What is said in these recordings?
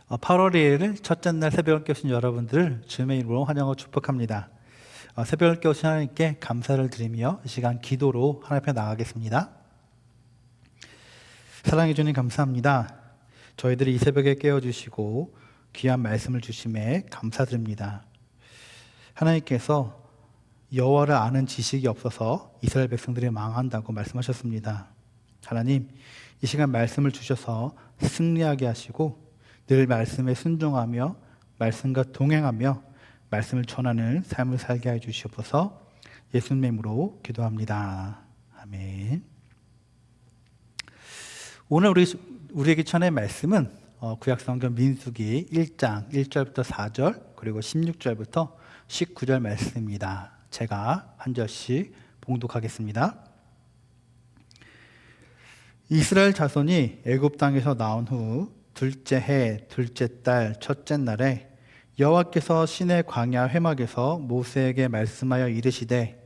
8월 2일 첫째 날 새벽을 깨우신 여러분들을 주님의 이름으로 환영하고 축복합니다. 새벽을 깨우신 하나님께 감사를 드리며 이 시간 기도로 하나님 앞에 나가겠습니다. 사랑해 주님 감사합니다. 저희들이 이 새벽에 깨워주시고 귀한 말씀을 주심에 감사드립니다. 하나님께서 여호와를 아는 지식이 없어서 이스라엘 백성들이 망한다고 말씀하셨습니다. 하나님, 이 시간 말씀을 주셔서 승리하게 하시고 늘 말씀에 순종하며 말씀과 동행하며 말씀을 전하는 삶을 살게 해 주시옵소서. 예수님의 이름으로 기도합니다. 아멘. 오늘 우리에게 전할 말씀은 구약성경 민수기 1장 1절부터 4절 그리고 16절부터 19절 말씀입니다. 제가 한 절씩 봉독하겠습니다. 이스라엘 자손이 애굽 땅에서 나온 후 둘째 해 둘째 달 첫째 날에 여호와께서 시내 광야 회막에서 모세에게 말씀하여 이르시되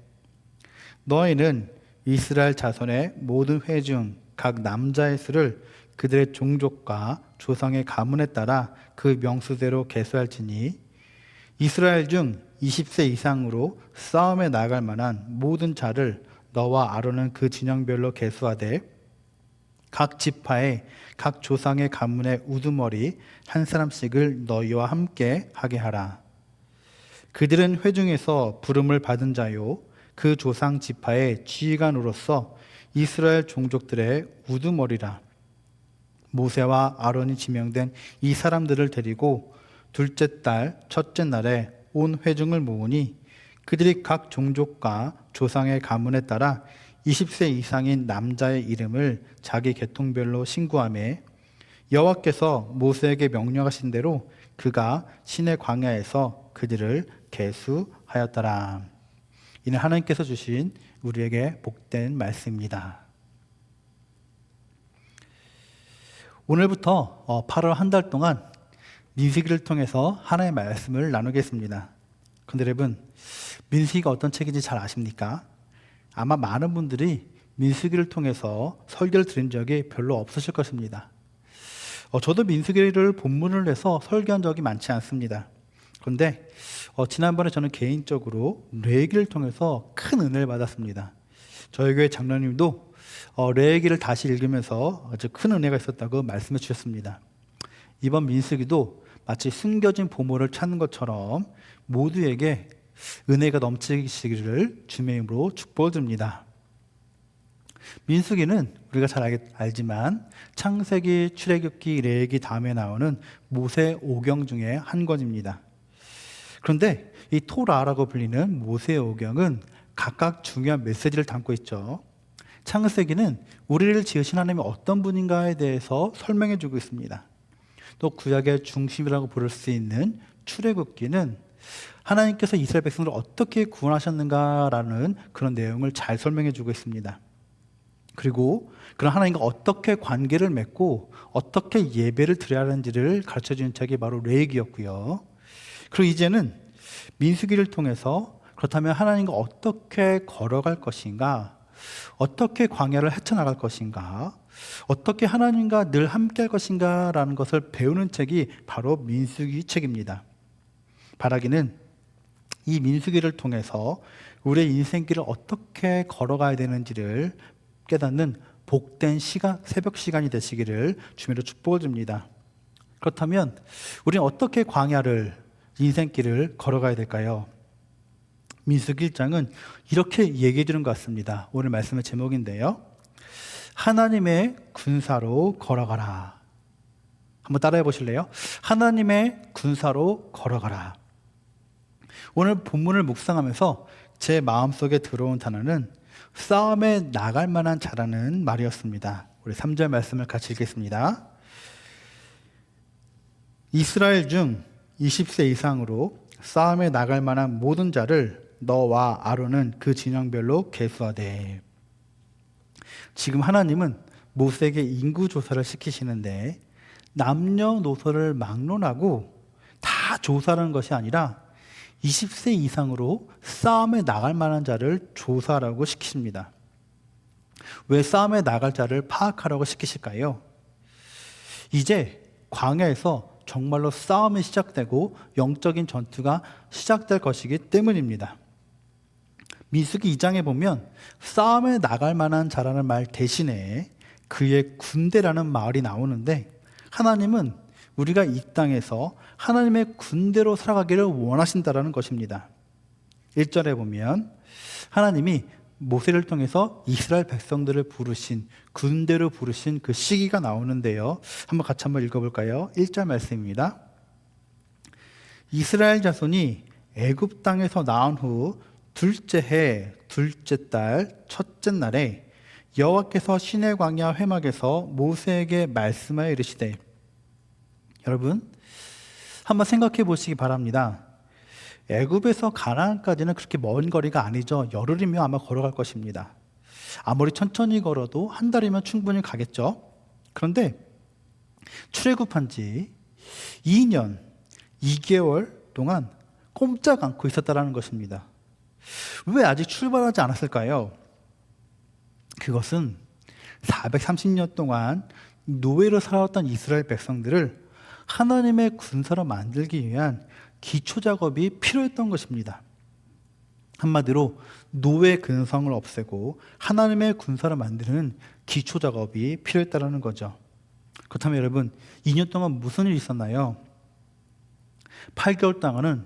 너희는 이스라엘 자손의 모든 회 중 각 남자의 수를 그들의 종족과 조상의 가문에 따라 그 명수대로 계수할지니 이스라엘 중 20세 이상으로 싸움에 나갈 만한 모든 자를 너와 아론은 그 진영별로 계수하되 각 지파의 각 조상의 가문의 우두머리 한 사람씩을 너희와 함께 하게 하라. 그들은 회중에서 부름을 받은 자요 그 조상 지파의 지휘관으로서 이스라엘 종족들의 우두머리라. 모세와 아론이 지명된 이 사람들을 데리고 둘째 달 첫째 날에 온 회중을 모으니 그들이 각 종족과 조상의 가문에 따라 20세 이상인 남자의 이름을 자기 계통별로 신고하며 여호와께서 모세에게 명령하신 대로 그가 시내 광야에서 그들을 계수하였더라. 이는 하나님께서 주신 우리에게 복된 말씀입니다. 오늘부터 8월 한 달 동안 민수기를 통해서 하나님의 말씀을 나누겠습니다. 그런데 여러분, 민수기가 어떤 책인지 잘 아십니까? 아마 많은 분들이 민수기를 통해서 설교를 들은 적이 별로 없으실 것입니다. 저도 민수기를 본문을 내서 설교한 적이 많지 않습니다. 그런데 지난번에 저는 개인적으로 레위기를 통해서 큰 은혜를 받았습니다. 저희 교회 장로님도 레위기를 다시 읽으면서 아주 큰 은혜가 있었다고 말씀해 주셨습니다. 이번 민수기도 마치 숨겨진 보물을 찾는 것처럼 모두에게 은혜가 넘치시기를 주님의 이름으로 축복을 드립니다. 민수기는 우리가 잘 알지만 창세기, 출애굽기, 레위기 다음에 나오는 모세 오경 중에 한 권입니다. 그런데 이 토라라고 불리는 모세 오경은 각각 중요한 메시지를 담고 있죠. 창세기는 우리를 지으신 하나님이 어떤 분인가에 대해서 설명해 주고 있습니다. 또 구약의 중심이라고 부를 수 있는 출애굽기는 하나님께서 이스라엘 백성들을 어떻게 구원하셨는가라는 그런 내용을 잘 설명해 주고 있습니다. 그리고 그런 하나님과 어떻게 관계를 맺고 어떻게 예배를 드려야 하는지를 가르쳐 주는 책이 바로 레위기였고요. 그리고 이제는 민수기를 통해서 그렇다면 하나님과 어떻게 걸어갈 것인가, 어떻게 광야를 헤쳐나갈 것인가, 어떻게 하나님과 늘 함께 할 것인가 라는 것을 배우는 책이 바로 민수기 책입니다. 바라기는 이 민수기를 통해서 우리의 인생길을 어떻게 걸어가야 되는지를 깨닫는 복된 시간, 새벽 시간이 되시기를 주님으로 축복을 드립니다. 그렇다면 우리는 어떻게 광야를, 인생길을 걸어가야 될까요? 민수기 1장은 이렇게 얘기해 주는 것 같습니다. 오늘 말씀의 제목인데요. 하나님의 군사로 걸어가라. 한번 따라해 보실래요? 하나님의 군사로 걸어가라. 오늘 본문을 묵상하면서 제 마음속에 들어온 단어는 싸움에 나갈 만한 자라는 말이었습니다. 우리 3절 말씀을 같이 읽겠습니다. 이스라엘 중 20세 이상으로 싸움에 나갈 만한 모든 자를 너와 아론은 그 진영별로 계수하되. 지금 하나님은 모세에게 인구조사를 시키시는데 남녀노소를 막론하고 다 조사하는 것이 아니라 20세 이상으로 싸움에 나갈 만한 자를 조사하라고 시키십니다. 왜 싸움에 나갈 자를 파악하라고 시키실까요? 이제 광야에서 정말로 싸움이 시작되고 영적인 전투가 시작될 것이기 때문입니다. 민수기 2장에 보면 싸움에 나갈 만한 자라는 말 대신에 그의 군대라는 말이 나오는데, 하나님은 우리가 이 땅에서 하나님의 군대로 살아가기를 원하신다라는 것입니다. 1절에 보면 하나님이 모세를 통해서 이스라엘 백성들을 부르신, 군대로 부르신 그 시기가 나오는데요. 같이 한번 읽어볼까요? 1절 말씀입니다. 이스라엘 자손이 애굽 땅에서 나온 후 둘째 해 둘째 달 첫째 날에 여호와께서 시내 광야 회막에서 모세에게 말씀하여 이르시되. 여러분, 한번 생각해 보시기 바랍니다. 애굽에서 가나안까지는 그렇게 먼 거리가 아니죠. 열흘이면 아마 걸어갈 것입니다. 아무리 천천히 걸어도 한 달이면 충분히 가겠죠. 그런데 출애굽한 지 2년 2개월 동안 꼼짝 않고 있었다는 것입니다. 왜 아직 출발하지 않았을까요? 그것은 430년 동안 노예로 살아왔던 이스라엘 백성들을 하나님의 군사로 만들기 위한 기초 작업이 필요했던 것입니다. 한마디로 노예 근성을 없애고 하나님의 군사로 만드는 기초 작업이 필요했다는 거죠. 그렇다면 여러분, 2년 동안 무슨 일이 있었나요? 8개월 동안은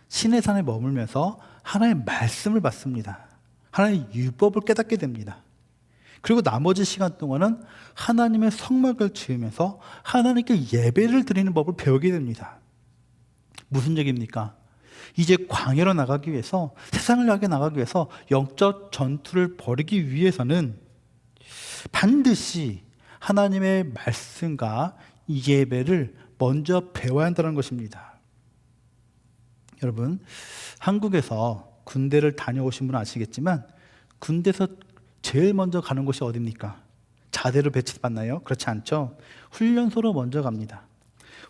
시내산에 머물면서 하나님의 말씀을 받습니다. 하나님의 율법을 깨닫게 됩니다. 그리고 나머지 시간 동안은 하나님의 성막을 지으면서 하나님께 예배를 드리는 법을 배우게 됩니다. 무슨 얘기입니까? 이제 광야로 나가기 위해서, 세상을 향해 나가기 위해서 영적 전투를 벌이기 위해서는 반드시 하나님의 말씀과 예배를 먼저 배워야 한다는 것입니다. 여러분, 한국에서 군대를 다녀오신 분은 아시겠지만 군대에서 제일 먼저 가는 곳이 어디입니까? 자대로 배치받나요? 그렇지 않죠. 훈련소로 먼저 갑니다.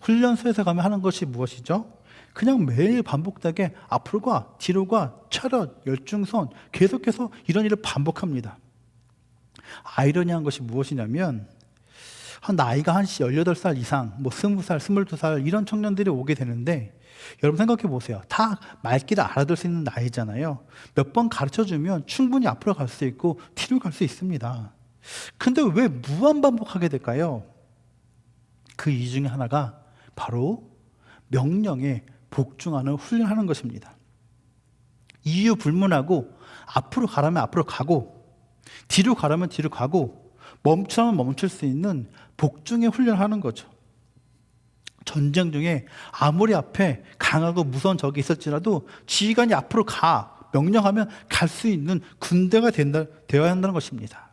훈련소에서 가면 하는 것이 무엇이죠? 그냥 매일 반복되게 앞으로 가, 뒤로 가, 차렷, 열중선, 계속해서 이런 일을 반복합니다. 아이러니한 것이 무엇이냐면, 나이가 한 18살 이상, 20살, 22살 이런 청년들이 오게 되는데, 여러분 생각해 보세요. 다 말귀를 알아들 수 있는 나이잖아요. 몇 번 가르쳐주면 충분히 앞으로 갈 수 있고 뒤로 갈 수 있습니다. 근데 왜 무한 반복하게 될까요? 그 이유 중에 하나가 바로 명령에 복종하는 훈련하는 것입니다. 이유 불문하고 앞으로 가라면 앞으로 가고 뒤로 가라면 뒤로 가고 멈추라면 멈출 수 있는 복종의 훈련하는 거죠. 전쟁 중에 아무리 앞에 강하고 무서운 적이 있을지라도 지휘관이 앞으로 가, 명령하면 갈 수 있는 군대가 되어야 한다는 것입니다.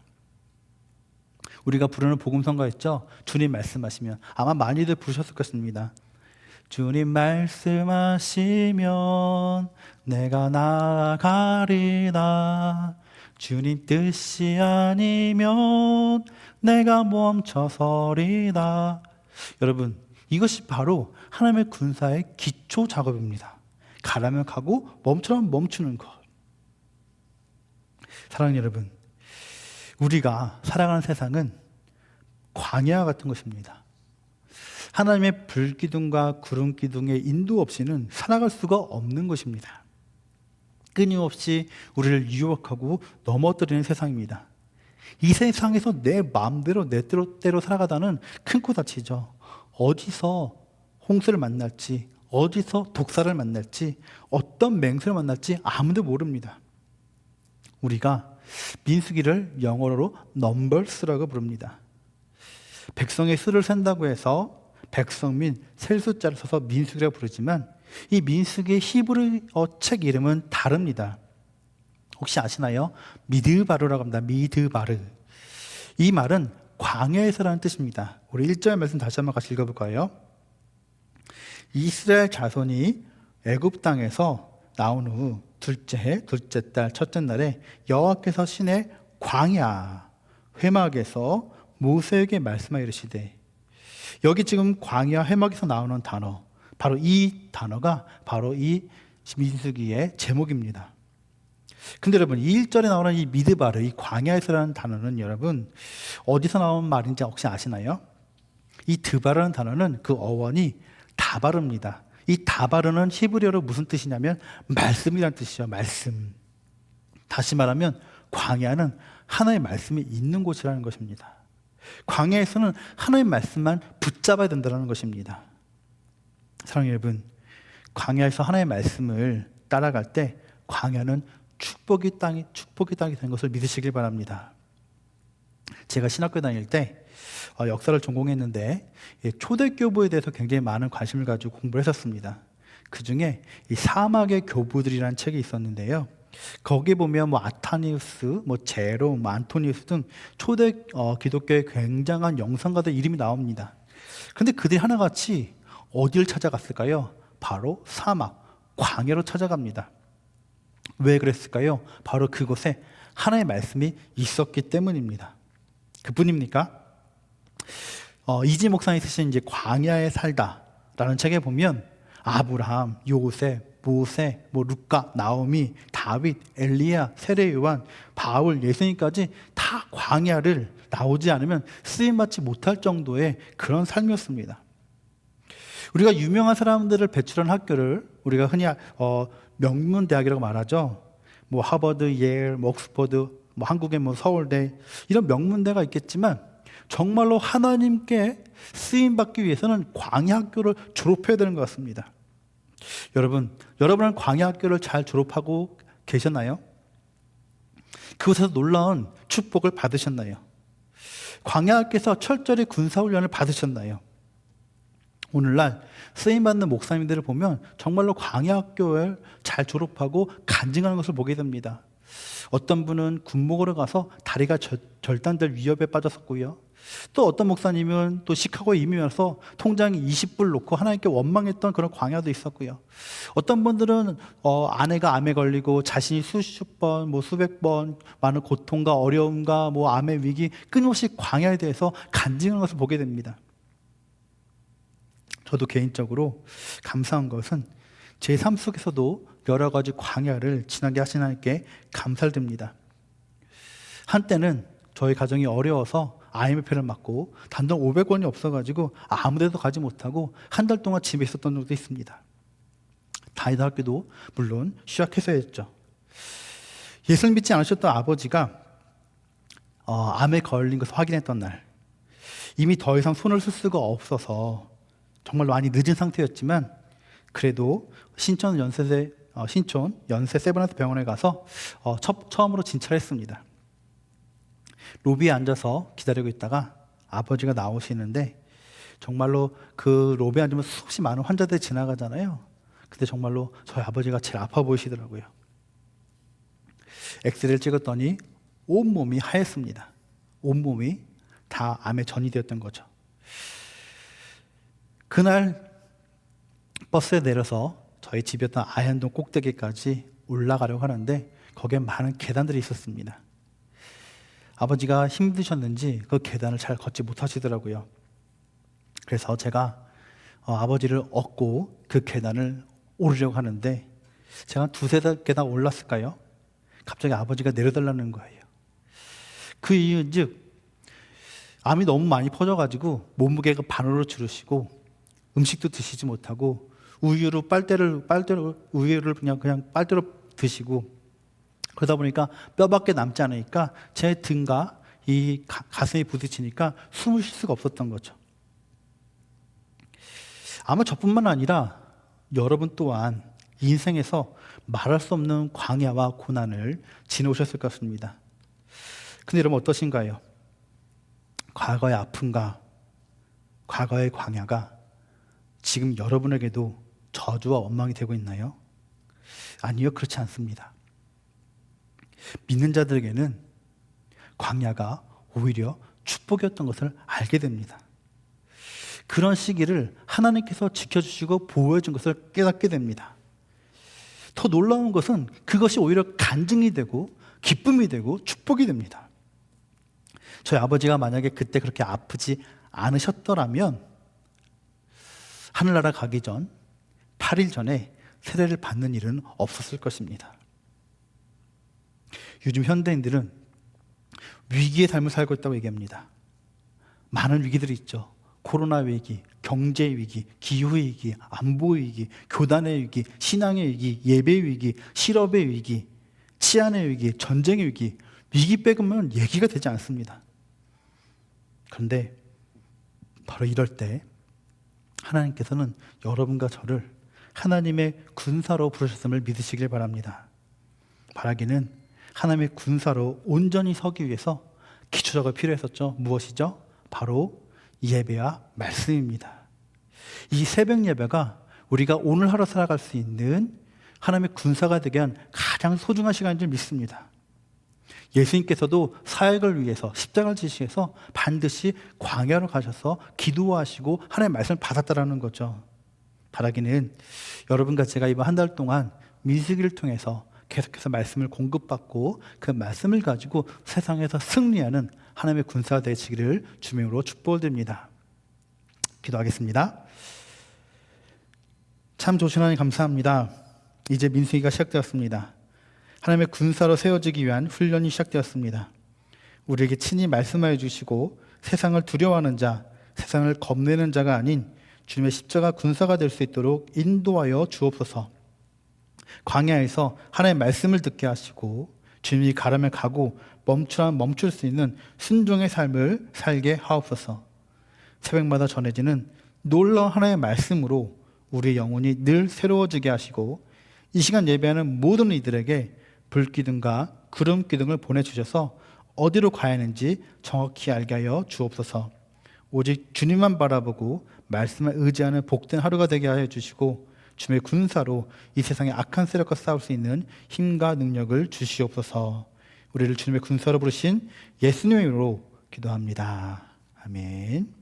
우리가 부르는 복음성가 있죠? 주님 말씀하시면, 아마 많이들 부르셨을 것입니다. 주님 말씀하시면 내가 나아가리라. 주님 뜻이 아니면 내가 멈춰서리라. 여러분, 이것이 바로 하나님의 군사의 기초 작업입니다. 가라면 가고 멈추라면 멈추는 것. 사랑하는 여러분, 우리가 살아가는 세상은 광야 같은 것입니다. 하나님의 불기둥과 구름기둥의 인도 없이는 살아갈 수가 없는 것입니다. 끊임없이 우리를 유혹하고 넘어뜨리는 세상입니다. 이 세상에서 내 마음대로 내 뜻대로 살아가다는 큰 코 다치죠. 어디서 홍수를 만날지, 어디서 독사를 만날지, 어떤 맹수를 만날지 아무도 모릅니다. 우리가 민수기를 영어로 넘버스라고 부릅니다. 백성의 수를 센다고 해서 백성민 셀 숫자를 써서 민수기라고 부르지만 이 민수기의 히브리어 책 이름은 다릅니다. 혹시 아시나요? 미드바르라고 합니다. 미드바르. 이 말은 광야에서라는 뜻입니다. 우리 1절 말씀 다시 한번 같이 읽어볼까요? 이스라엘 자손이 애굽 땅에서 나온 후 둘째 해 둘째 달 첫째 날에 여호와께서 시내 광야 회막에서 모세에게 말씀하여 이르시되. 여기 지금 광야 회막에서 나오는 단어, 바로 이 단어가 바로 이 민수기의 제목입니다. 근데 여러분, 이 1절에 나오는 이 미드바르, 이 광야에서라는 단어는 여러분 어디서 나온 말인지 혹시 아시나요? 이 드바라는 단어는 그 어원이 다바르입니다. 이 다바르는 히브리어로 무슨 뜻이냐면 말씀이라는 뜻이죠. 말씀. 다시 말하면 광야는 하나의 말씀이 있는 곳이라는 것입니다. 광야에서는 하나의 말씀만 붙잡아야 된다는 것입니다. 사랑하는 여러분, 광야에서 하나의 말씀을 따라갈 때 광야는 축복의 땅이 된 것을 믿으시길 바랍니다. 제가 신학교 다닐 때 역사를 전공했는데 초대교부에 대해서 굉장히 많은 관심을 가지고 공부를 했었습니다. 그 중에 이 사막의 교부들이라는 책이 있었는데요. 거기 보면 뭐 아타니우스, 뭐 제로, 뭐 안토니우스 등 초대 기독교의 굉장한 영성가들 이름이 나옵니다. 그런데 그들이 하나같이 어디를 찾아갔을까요? 바로 사막, 광야로 찾아갑니다. 왜 그랬을까요? 바로 그곳에 하나의 말씀이 있었기 때문입니다. 그뿐입니까? 이지 목사님이 쓰신 이제 광야에 살다라는 책에 보면 아브라함, 요셉, 모세, 루카, 나오미, 다윗, 엘리야, 세례 요한, 바울, 예수님까지 다 광야를 나오지 않으면 쓰임받지 못할 정도의 그런 삶이었습니다. 우리가 유명한 사람들을 배출한 학교를 우리가 흔히 명문대학이라고 말하죠. 뭐 하버드, 예일, 옥스퍼드, 한국의 서울대 이런 명문대가 있겠지만 정말로 하나님께 쓰임받기 위해서는 광야 학교를 졸업해야 되는 것 같습니다. 여러분은 광야 학교를 잘 졸업하고 계셨나요? 그곳에서 놀라운 축복을 받으셨나요? 광야 학교에서 철저히 군사훈련을 받으셨나요? 오늘날 쓰임받는 목사님들을 보면 정말로 광야 학교를 잘 졸업하고 간증하는 것을 보게 됩니다. 어떤 분은 군목으로 가서 다리가 절단될 위협에 빠졌었고요. 또 어떤 목사님은 또 시카고에 이미 와서 통장에 20불 놓고 하나님께 원망했던 그런 광야도 있었고요. 어떤 분들은 아내가 암에 걸리고 자신이 수십 번, 수백 번 많은 고통과 어려움과 암의 위기 끊임없이 광야에 대해서 간증하는 것을 보게 됩니다. 저도 개인적으로 감사한 것은 제 삶 속에서도 여러 가지 광야를 지나게 하신 하나님께 감사를 드립니다. 한때는 저희 가정이 어려워서 IMF를 맞고 단돈 500원이 없어가지고 아무 데도 가지 못하고 한 달 동안 집에 있었던 적도 있습니다. 다니던 학교도 물론 휴학해서였죠. 예수를 믿지 않으셨던 아버지가 암에 걸린 것을 확인했던 날, 이미 더 이상 손을 쓸 수가 없어서 정말 많이 늦은 상태였지만 그래도 신촌 연세 세브란스 병원에 가서 처음으로 진찰했습니다. 로비에 앉아서 기다리고 있다가 아버지가 나오시는데 정말로 그 로비에 앉으면 수없이 많은 환자들이 지나가잖아요. 근데 정말로 저희 아버지가 제일 아파 보이시더라고요. 엑스레이를 찍었더니 온몸이 하였습니다. 온몸이 다 암에 전이되었던 거죠. 그날 버스에 내려서 저희 집이었던 아현동 꼭대기까지 올라가려고 하는데 거기에 많은 계단들이 있었습니다. 아버지가 힘드셨는지 그 계단을 잘 걷지 못하시더라고요. 그래서 제가 아버지를 업고 그 계단을 오르려고 하는데 제가 한 두세 계단 올랐을까요? 갑자기 아버지가 내려달라는 거예요. 그 이유는 암이 너무 많이 퍼져가지고 몸무게가 반으로 줄으시고 음식도 드시지 못하고 우유를 그냥 빨대로 드시고 그러다 보니까 뼈밖에 남지 않으니까 제 등과 이 가슴이 부딪히니까 숨을 쉴 수가 없었던 거죠. 아마 저뿐만 아니라 여러분 또한 인생에서 말할 수 없는 광야와 고난을 지내오셨을 것 같습니다. 근데 여러분 어떠신가요? 과거의 아픔과 과거의 광야가 지금 여러분에게도 저주와 원망이 되고 있나요? 아니요, 그렇지 않습니다. 믿는 자들에게는 광야가 오히려 축복이었던 것을 알게 됩니다. 그런 시기를 하나님께서 지켜주시고 보호해 준 것을 깨닫게 됩니다. 더 놀라운 것은 그것이 오히려 간증이 되고 기쁨이 되고 축복이 됩니다. 저희 아버지가 만약에 그때 그렇게 아프지 않으셨더라면 하늘나라 가기 전 8일 전에 세례를 받는 일은 없었을 것입니다. 요즘 현대인들은 위기의 삶을 살고 있다고 얘기합니다. 많은 위기들이 있죠. 코로나 위기, 경제 위기, 기후 위기, 안보 위기, 교단의 위기, 신앙의 위기, 예배 위기, 실업의 위기, 치안의 위기, 전쟁의 위기, 위기 빼고는 얘기가 되지 않습니다. 그런데 바로 이럴 때 하나님께서는 여러분과 저를 하나님의 군사로 부르셨음을 믿으시길 바랍니다. 바라기는 하나님의 군사로 온전히 서기 위해서 기초자가 필요했었죠. 무엇이죠? 바로 예배와 말씀입니다. 이 새벽 예배가 우리가 오늘 하루 살아갈 수 있는 하나님의 군사가 되게 한 가장 소중한 시간인 줄 믿습니다. 예수님께서도 사역을 위해서 십자가를 지시해서 반드시 광야로 가셔서 기도하시고 하나님의 말씀을 받았다라는 거죠. 바라기는 여러분과 제가 이번 한 달 동안 민수기를 통해서 계속해서 말씀을 공급받고 그 말씀을 가지고 세상에서 승리하는 하나님의 군사가 되시기를 주명으로 축복드립니다. 기도하겠습니다. 참 좋으신 하나님 감사합니다. 이제 민수기가 시작되었습니다. 하나님의 군사로 세워지기 위한 훈련이 시작되었습니다. 우리에게 친히 말씀하여 주시고 세상을 두려워하는 자, 세상을 겁내는 자가 아닌 주님의 십자가 군사가 될 수 있도록 인도하여 주옵소서. 광야에서 하나님의 말씀을 듣게 하시고 주님이 가라면 가고 멈추라면 멈출 수 있는 순종의 삶을 살게 하옵소서. 새벽마다 전해지는 놀라운 하나님의 말씀으로 우리의 영혼이 늘 새로워지게 하시고 이 시간 예배하는 모든 이들에게 불기둥과 구름기둥을 보내주셔서 어디로 가야 하는지 정확히 알게 하여 주옵소서. 오직 주님만 바라보고 말씀을 의지하는 복된 하루가 되게 하여 주시고 주님의 군사로 이 세상의 악한 세력과 싸울 수 있는 힘과 능력을 주시옵소서. 우리를 주님의 군사로 부르신 예수님의 이름으로 기도합니다. 아멘.